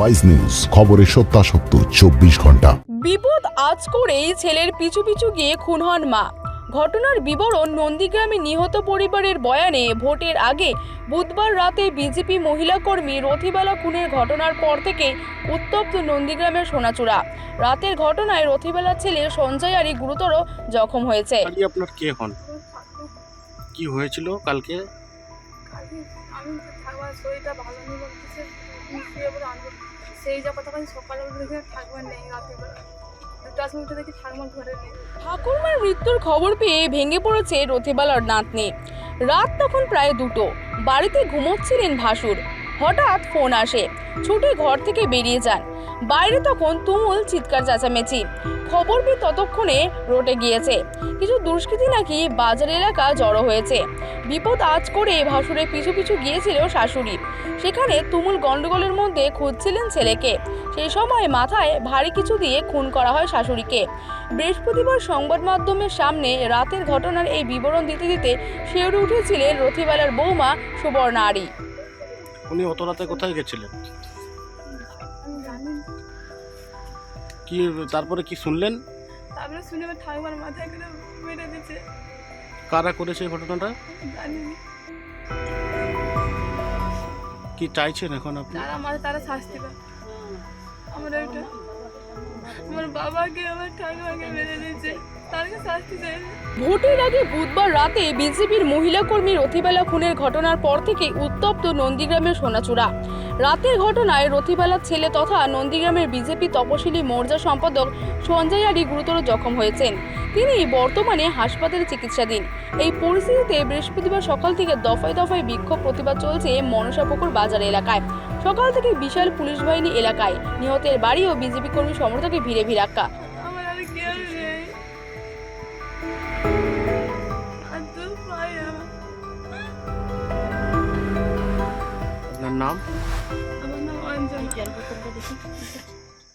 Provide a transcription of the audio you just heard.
Wise news, খবরের সত্যাসত্য 24 ঘন্টা। বিপদ আজ করেই ছেলের পিছু পিছু গিয়ে খুন হন মা। ঘটনার বিবরণ নন্দীগ্রামে নিহত পরিবারের বয়ানে ভোটের আগে বুধবার রাতে বিজেপি মহিলা কর্মী রথিবালা খুনের ঘটনার পর থেকে উত্তপ্ত নন্দীগ্রামের সোনাচূড়া। রাতের ঘটনায় রথিবালার ছেলে সঞ্জয় আরি গুরুতর জখম হয়েছে। আপনার কে হন? কি হয়েছিল কালকে? আমি তো থাকবার শরীরটা ভালো নেই বলতেছে, শুয়ে পড়ে আনবো সেই যা কথা সকালে দেখে থাকবার নেই, রাতে দুটার সময় দেখি থাকবার ঘরে নেই। ঠাকুরমার মৃত্যুর খবর পেয়ে ভেঙে পড়েছে রথিবালার নাতনি। রাত তখন প্রায় 2টো। বাড়িতে ঘুমোচ্ছিলেন ভাসুর। হঠাৎ ফোন আসে, ছুটে ঘর থেকে বেরিয়ে যান। বাইরে তখন তুমুল চিৎকার চেঁচামেচি। খবর পেয়ে ততক্ষণে রটে গিয়েছে কিছু দুষ্কৃতী নাকি বাজার এলাকা জড়ো হয়েছে। বিপদ আজ করে ভাসুরের পিছু পিছু গিয়েছিল শাশুড়ি। সেখানে তুমুল গন্ডগোলের মধ্যে খুঁজছিলেন ছেলেকে। সেই সময় মাথায় ভারী কিছু দিয়ে খুন করা হয় শাশুড়িকে। বৃহস্পতিবার সংবাদ মাধ্যমের সামনে রাতের ঘটনার এই বিবরণ দিতে দিতে শিউরে উঠেছিলেন রথিবালার বৌমা সুবর্ণা আরি। উনি অত রাতে কোথায় গেছিলেন? আমি জানি না। কি তারপরে কি শুনলেন? তারপরে শুনে আমার ঠাকুমার মাথায় করে মেরে দিচ্ছে। কারা করেছে এই ঘটনাটা? জানি না। কি চাইছেন এখন আপনি? তারা শাস্তি পায়। আমার ওইটা আমার বাবাকে আমার ঠাকুমাকে মেরে দিচ্ছে, তারকে শাস্তি চাই। ভোটের আগে বুধবার রাতে বিজেপির মহিলা কর্মী রথিবালা খুনের ঘটনার পর থেকে উত্তপ্ত নন্দীগ্রামের সোনাচূড়া। রাতের ঘটনায় রথিবালার ছেলে তথা নন্দীগ্রামের বিজেপি তপশিলি মোর্চা সম্পাদক সঞ্জয় আরি গুরুতর জখম হয়েছেন। তিনি বর্তমানে হাসপাতালে চিকিৎসাধীন। এই পরিস্থিতিতে বৃহস্পতিবার সকাল থেকে দফায় দফায় বিক্ষোভ প্রতিবাদ চলছে মনসাপুকুর বাজার এলাকায়। সকাল থেকে বিশাল পুলিশ বাহিনী এলাকায়। নিহতের বাড়ি ও বিজেপি কর্মী সমর্থকে ভিড়ে ভিড়াক্কা। আমার আর কেউ নেই, আর তো পাই আমার। আপনার নাম? আমার নাম অঞ্জনা।